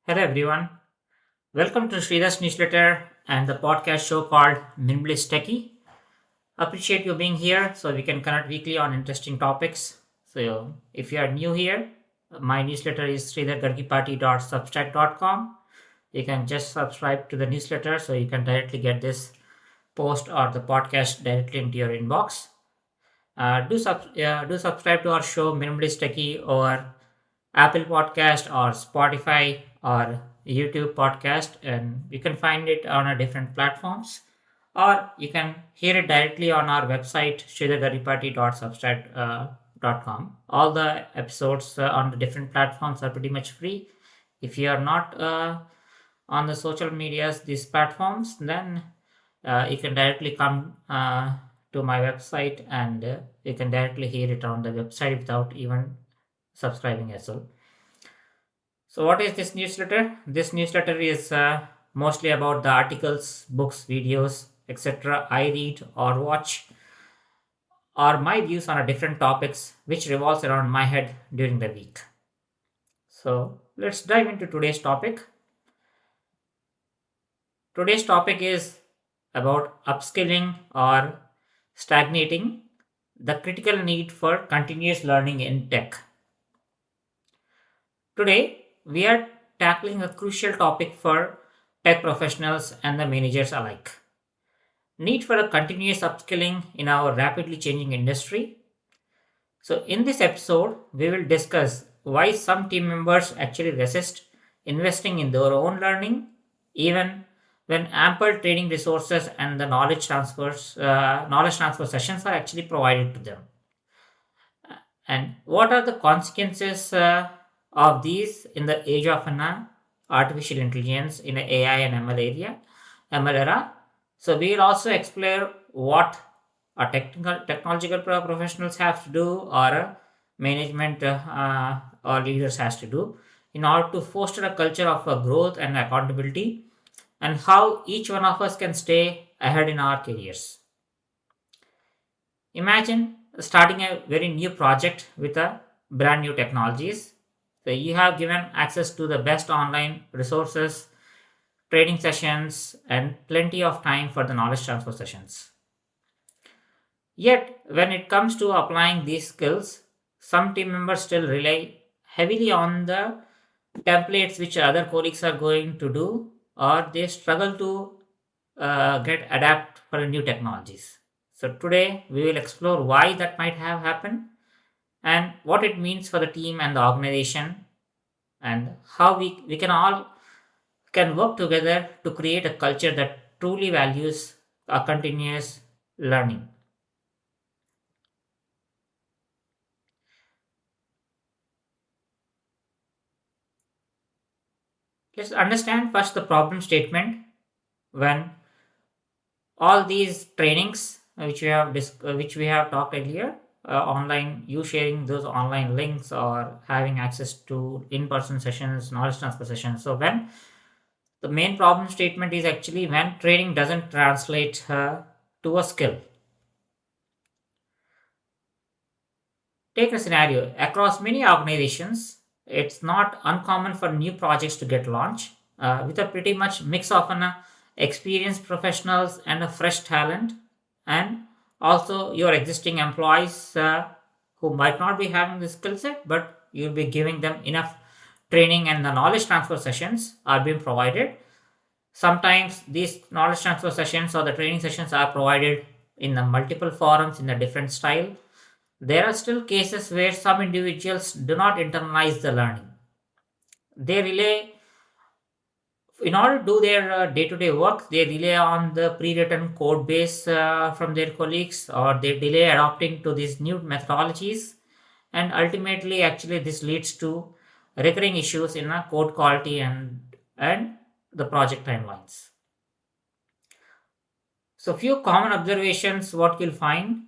Hello everyone. Welcome to Sridhar's newsletter and the podcast show called Minimalist Techie. Appreciate you being here so we can connect weekly on interesting topics. So if you are new here, my newsletter is sridhargargipati.substack.com. You can just subscribe to the newsletter so you can directly get this post or the podcast directly into your inbox. Do subscribe to our show Minimalist Techie over Apple Podcast or Spotify or YouTube podcast, and you can find it on a different platforms, or you can hear it directly on our website sridhargaripati.substack.com. All the episodes on the different platforms are pretty much free. If you are not on the social medias, these platforms, then you can directly come to my website and you can directly hear it on the website without even subscribing as well. So, what is this newsletter? This newsletter is mostly about the articles, books, videos, etc. I read or watch, or my views on a different topics which revolves around my head during the week. So, let's dive into today's topic. Today's topic is about upskilling or stagnating, the critical need for continuous learning in tech. Today, we are tackling a crucial topic for tech professionals and the managers alike. Need for a continuous upskilling in our rapidly changing industry. So, in this episode, we will discuss why some team members actually resist investing in their own learning, even when ample training resources and the knowledge transfer sessions are actually provided to them. And what are the consequences of these in the age of artificial intelligence in the AI and ML era? So we will also explore what a technological professionals have to do, or a management or leaders has to do in order to foster a culture of growth and accountability, and how each one of us can stay ahead in our careers. Imagine starting a very new project with a brand new technologies. So you have given access to the best online resources, training sessions, and plenty of time for the knowledge transfer sessions. Yet, when it comes to applying these skills, some team members still rely heavily on the templates which other colleagues are going to do, or they struggle to get adapt for new technologies. So today we will explore why that might have happened and what it means for the team and the organization, and how we can all can work together to create a culture that truly values a continuous learning. Let's understand first the problem statement. When all these trainings which we have talked earlier, online, you sharing those online links or having access to in-person sessions, knowledge transfer sessions. So when the main problem statement is actually when training doesn't translate to a skill. Take a scenario across many organizations. It's not uncommon for new projects to get launched with a pretty much mix of an experienced professionals and a fresh talent, and also your existing employees who might not be having the skill set, but you'll be giving them enough training, and the knowledge transfer sessions are being provided. Sometimes these knowledge transfer sessions or the training sessions are provided in the multiple forums in a different style. There are still cases where some individuals do not internalize the learning. They rely, in order to do their day-to-day work, they rely on the pre-written code base from their colleagues, or they delay adopting to these new methodologies, and ultimately, actually, this leads to recurring issues in code quality and the project timelines. So, few common observations what you'll find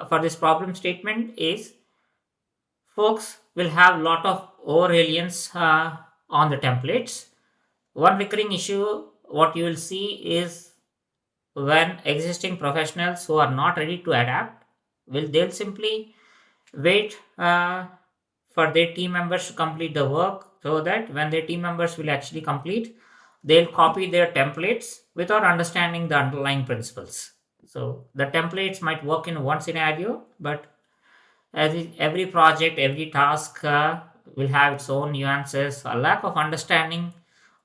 for this problem statement is folks will have lot of over reliance on the templates. One recurring issue what you will see is when existing professionals who are not ready to adapt, they'll simply wait for their team members to complete the work. so that when their team members will actually complete, they'll copy their templates without understanding the underlying principles. So the templates might work in one scenario, but every project, every task will have its own nuances. A lack of understanding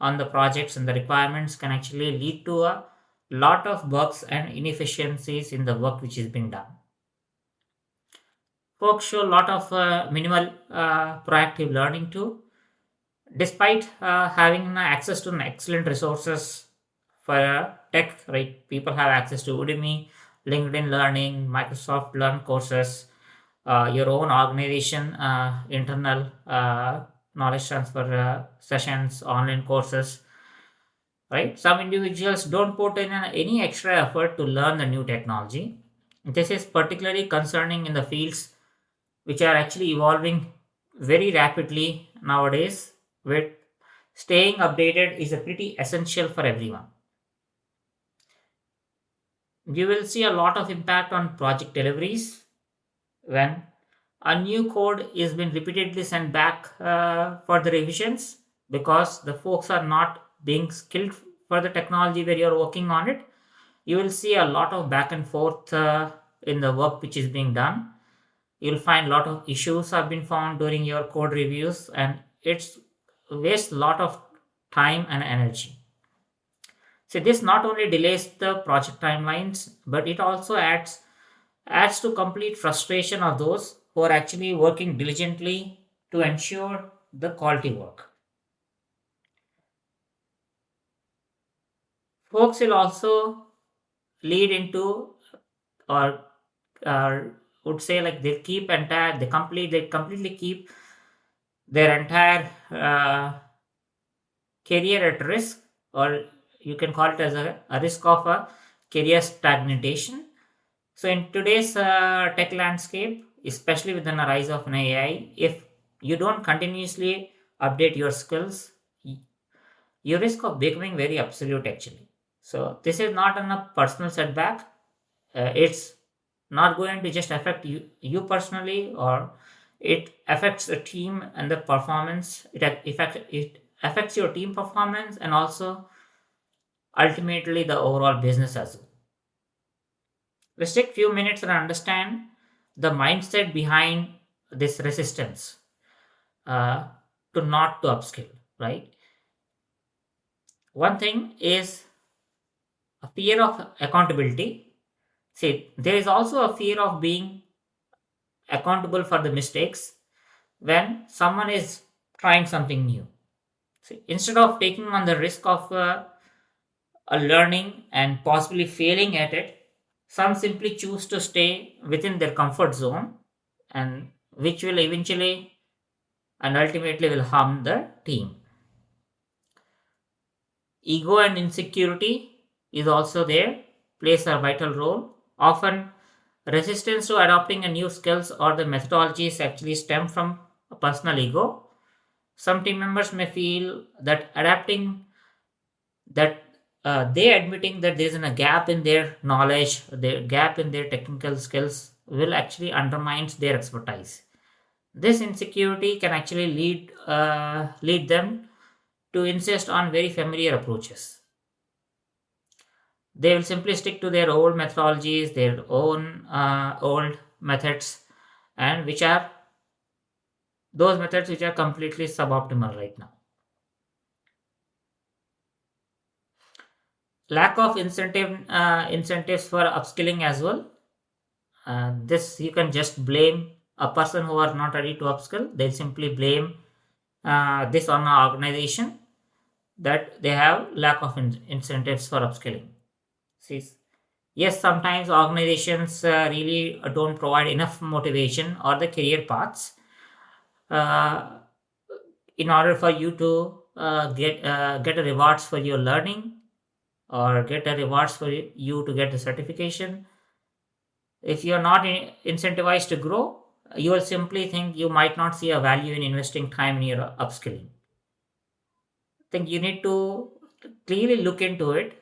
on the projects and the requirements can actually lead to a lot of bugs and inefficiencies in the work which is being done. Folks show a lot of minimal proactive learning too, despite having access to excellent resources for tech. Right, people have access to Udemy, LinkedIn Learning, Microsoft Learn courses, your own organization internal knowledge transfer sessions, online courses. Right, some individuals don't put in any extra effort to learn the new technology. This is particularly concerning in the fields which are actually evolving very rapidly nowadays, with staying updated is a pretty essential for everyone. You will see a lot of impact on project deliveries when a new code is been repeatedly sent back for the revisions, because the folks are not being skilled for the technology where you're working on it. You will see a lot of back and forth in the work which is being done. You'll find a lot of issues have been found during your code reviews, and it's wastes a lot of time and energy. So this not only delays the project timelines, but it also adds to complete frustration of those who are actually working diligently to ensure the quality work. Folks will also lead into, or would say, like they completely keep their entire career at risk, or you can call it as a risk of a career stagnation. So in today's tech landscape, especially with the rise of an AI, if you don't continuously update your skills, you risk of becoming very absolute actually. So this is not a personal setback. It's not going to just affect you personally, or it affects the team and the performance. It affects your team performance, and also ultimately the overall business as well. Let's take few minutes and understand the mindset behind this resistance uh, to not to upskill. Right, one thing is a fear of accountability. See, there is also a fear of being accountable for the mistakes when someone is trying something new. See, instead of taking on the risk of a learning and possibly failing at it, some simply choose to stay within their comfort zone, and which will eventually and ultimately will harm the team. Ego and insecurity is also there, plays a vital role. Often, resistance to adopting a new skills or the methodologies actually stem from a personal ego. Some team members may feel that adapting that they admitting that there's a gap in their knowledge, their gap in their technical skills will actually undermines their expertise. This insecurity can actually lead them to insist on very familiar approaches. They will simply stick to their old methodologies, their own old methods, and which are those methods which are completely suboptimal right now. Lack of incentives for upskilling as well. This you can just blame a person who are not ready to upskill. They'll simply blame this on an organization, that they have lack of incentives for upskilling. See, yes, sometimes organizations really don't provide enough motivation or the career paths uh, in order for you to get a rewards for your learning, or get a rewards for you to get the certification. If you're not incentivized to grow, you will simply think you might not see a value in investing time in your upskilling. I think you need to clearly look into it.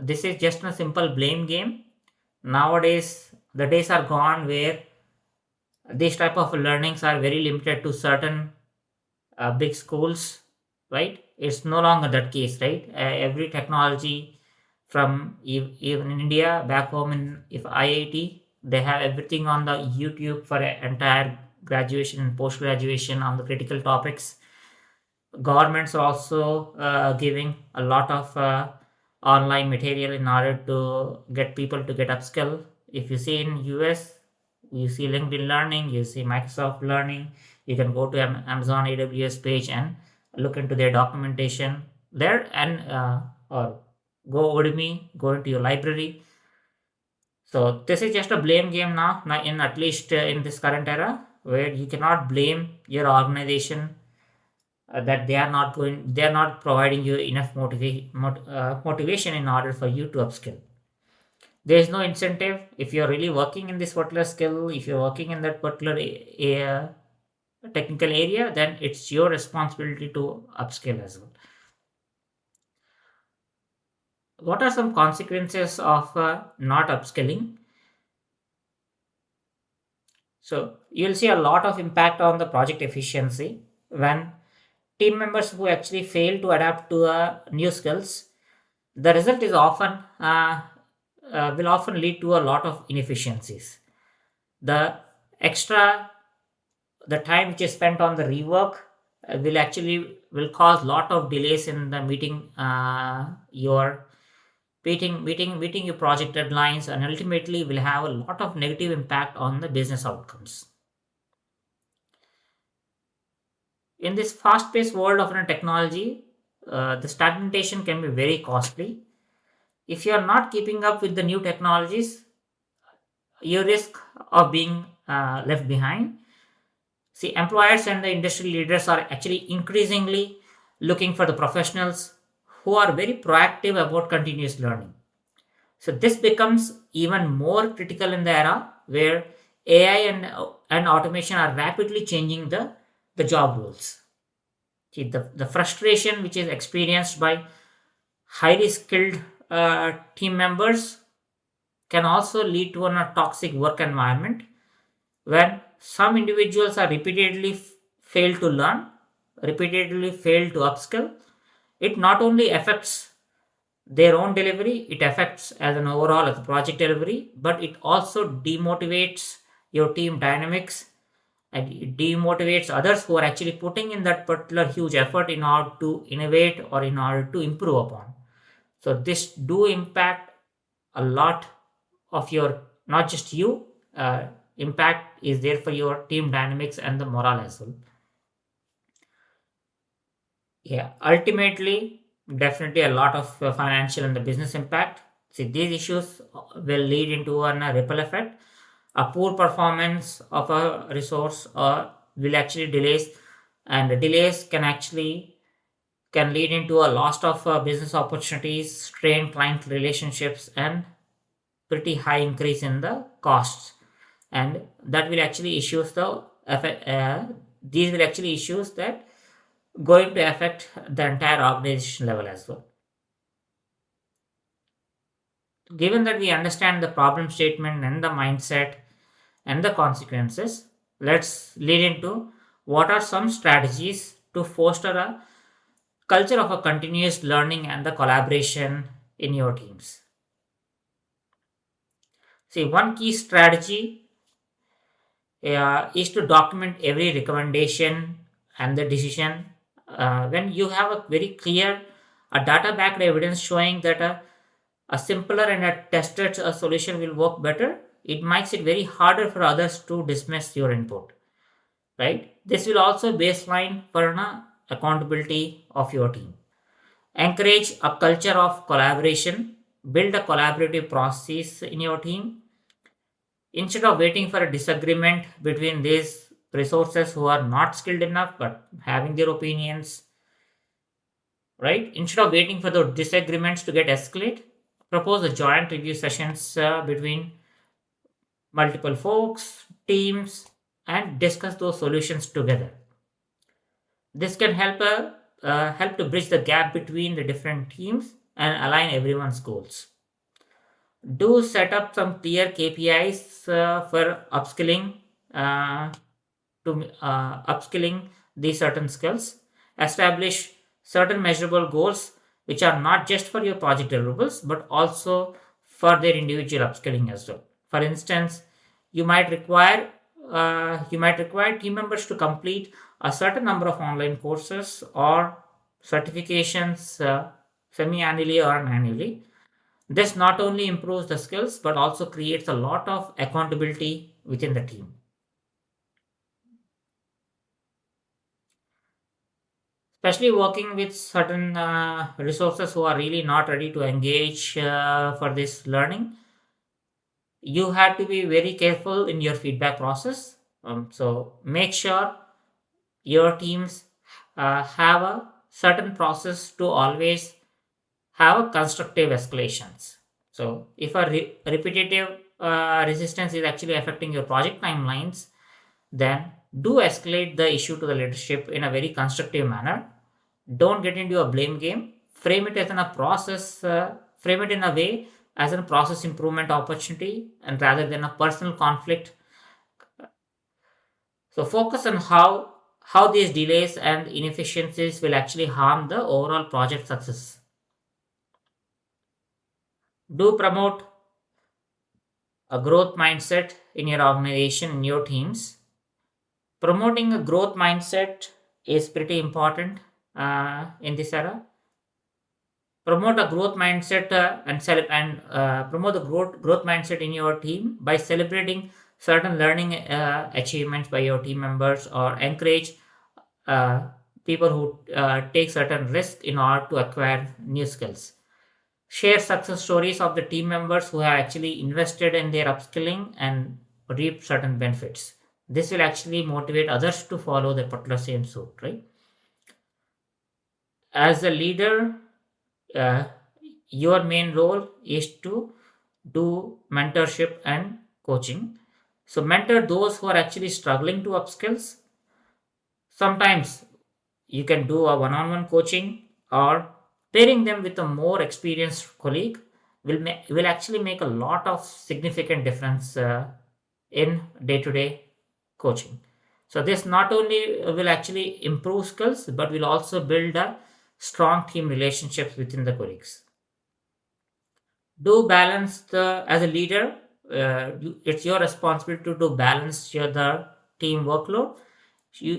This is just a simple blame game. Nowadays, the days are gone where these type of learnings are very limited to certain big schools, right? It's no longer that case, right? Every technology from even in India, back home in if IIT, they have everything on the YouTube for entire graduation and post graduation on the critical topics. Governments are also giving a lot of online material in order to get people to get upskill. If you see in US, you see LinkedIn Learning, you see Microsoft Learning. You can go to Amazon AWS page and look into their documentation there, and or go Udemy, go into your library. So this is just a blame game now in at least in this current era, where you cannot blame your organization that they are not providing you enough motivation in order for you to upskill. There is no incentive if you're really working in this particular skill, if you're working in that particular technical area, then it's your responsibility to upskill as well. What are some consequences of not upskilling? So you'll see a lot of impact on the project efficiency when team members who actually fail to adapt to new skills. The result is often will often lead to a lot of inefficiencies. The extra the time which is spent on the rework will cause lot of delays in the meeting your project deadlines, and ultimately will have a lot of negative impact on the business outcomes. In this fast-paced world of technology, the stagnation can be very costly. If you are not keeping up with the new technologies, you risk of being left behind. See, employers and the industry leaders are actually increasingly looking for the professionals who are very proactive about continuous learning. So this becomes even more critical in the era where AI and automation are rapidly changing the job roles. See, the frustration which is experienced by highly skilled team members can also lead to a toxic work environment when some individuals are repeatedly fail to learn, repeatedly fail to upskill. It not only affects their own delivery, it affects as an overall as a project delivery, but it also demotivates your team dynamics, and it demotivates others who are actually putting in that particular huge effort in order to innovate or in order to improve upon. So this do impact a lot of your, not just you, impact is there for your team dynamics and the morale as well. Yeah, ultimately, definitely a lot of financial and the business impact. See, these issues will lead into a ripple effect. A poor performance of a resource will actually delays, and the delays can lead into a loss of business opportunities, strained client relationships, and pretty high increase in the costs. And that will actually issues these will actually issues that going to affect the entire organization level as well. Given that we understand the problem statement and the mindset and the consequences, let's lead into what are some strategies to foster a culture of a continuous learning and the collaboration in your teams. See, one key strategy is to document every recommendation and the decision. When you have a very clear data backed evidence showing that a simpler and a tested solution will work better, it makes it very harder for others to dismiss your input, right? This will also baseline for an accountability of your team. Encourage a culture of collaboration. Build a collaborative process in your team. Instead of waiting for a disagreement between these resources who are not skilled enough but having their opinions, right? Instead of waiting for the disagreements to get escalate, propose a joint review sessions between multiple folks, teams, and discuss those solutions together. This can help to bridge the gap between the different teams and align everyone's goals. Do set up some clear KPIs for upskilling to upskilling these certain skills. Establish certain measurable goals which are not just for your project deliverables but also for their individual upskilling as well. For instance, you might require team members to complete a certain number of online courses or certifications semi-annually or annually. This not only improves the skills but also creates a lot of accountability within the team. Especially working with certain resources who are really not ready to engage for this learning, you have to be very careful in your feedback process. So make sure your teams have a certain process to always have a constructive escalations. So if a repetitive resistance is actually affecting your project timelines, then do escalate the issue to the leadership in a very constructive manner. Don't get into a blame game. Frame it as in a process. Frame it in a way as a process improvement opportunity, and rather than a personal conflict. So focus on how these delays and inefficiencies will actually harm the overall project success. Do promote a growth mindset in your organization, in your teams. Promoting a growth mindset is pretty important in this era. Promote a growth mindset and promote the growth mindset in your team by celebrating certain learning achievements by your team members, or encourage uh, people who take certain risks in order to acquire new skills. Share success stories of the team members who have actually invested in their upskilling and reap certain benefits. This will actually motivate others to follow the particular same suit, right? As a leader, uh, your main role is to do mentorship and coaching. So mentor those who are actually struggling to upskills. Sometimes you can do a one-on-one coaching, or pairing them with a more experienced colleague will actually make a lot of significant difference in day-to-day coaching. So this not only will actually improve skills but will also build a strong team relationships within the colleagues. Do balance the as a leader. It's your responsibility to do balance the team workload,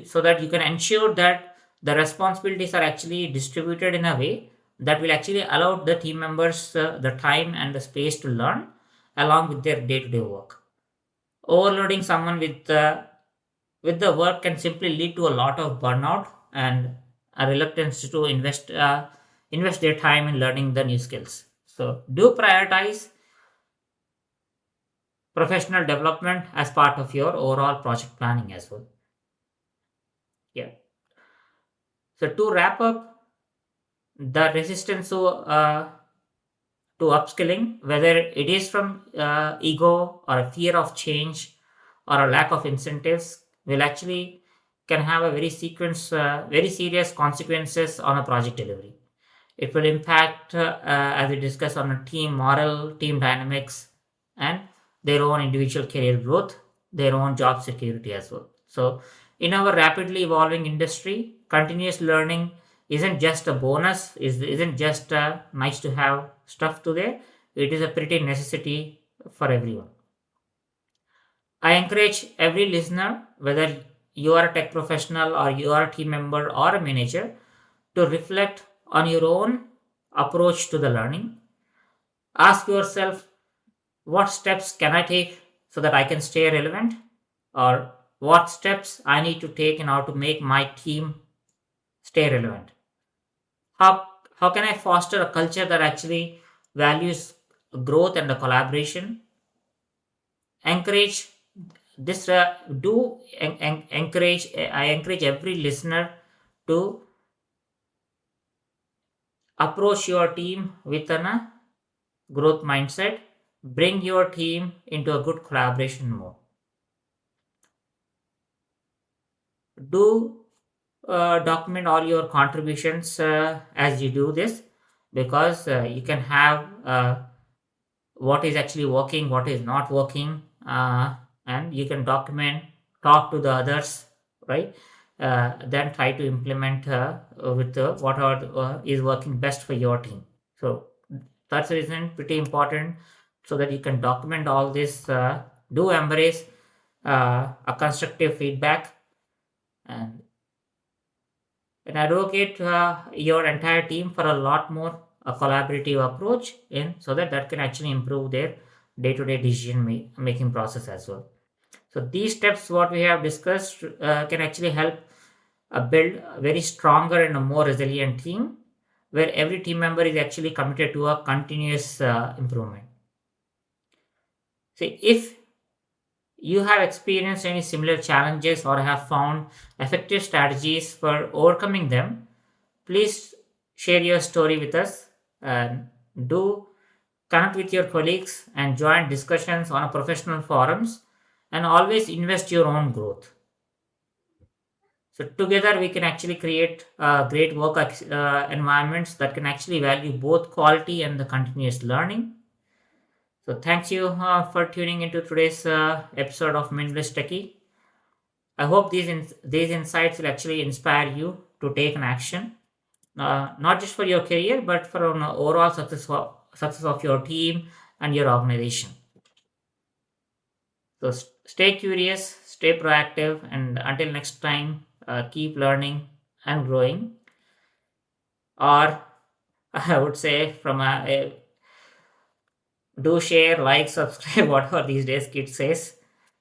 so that you can ensure that the responsibilities are actually distributed in a way that will actually allow the team members the time and the space to learn along with their day-to-day work. Overloading someone with the work can simply lead to a lot of burnout and a reluctance to invest their time in learning the new skills. So do prioritize professional development as part of your overall project planning as well. Yeah. So to wrap up, the resistance to upskilling, whether it is from ego or a fear of change or a lack of incentives, will actually can have a very serious consequences on a project delivery. It will impact, as we discussed, on a team moral, team dynamics, and their own individual career growth, their own job security as well. So, in our rapidly evolving industry, continuous learning isn't just a bonus, isn't just a nice to have stuff to there. It is a pretty necessity for everyone. I encourage every listener, whether you are a tech professional or you are a team member or a manager, to reflect on your own approach to the learning. Ask yourself, what steps can I take so that I can stay relevant? Or what steps I need to take in order to make my team stay relevant? How can I foster a culture that actually values growth and the collaboration? Encourage this, I encourage every listener to approach your team with a growth mindset. Bring your team into a good collaboration mode. Do document all your contributions as you do this, because you can have what is actually working, what is not working, and you can document, talk to the others, right? then try to implement with what are, is working best for your team. So that's the reason pretty important, so that you can document all this. Do embrace a constructive feedback, and advocate your entire team for a lot more a collaborative approach in, so that that can actually improve their day-to-day decision making process as well. So these steps what we have discussed can actually help build a very stronger and a more resilient team, where every team member is actually committed to a continuous improvement. See, if you have experienced any similar challenges or have found effective strategies for overcoming them, please share your story with us, and do connect with your colleagues and join discussions on a professional forums, and always invest your own growth. So together we can actually create great work environments that can actually value both quality and the continuous learning. So thank you for tuning into today's episode of Minimalist Techie. I hope these insights will actually inspire you to take an action, not just for your career, but for an overall success of your team and your organization. So stay curious, stay proactive, and until next time, keep learning and growing. Or I would say, from do share, like, subscribe, whatever these days kids says.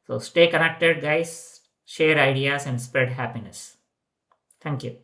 So stay connected, guys. Share ideas and spread happiness. Thank you.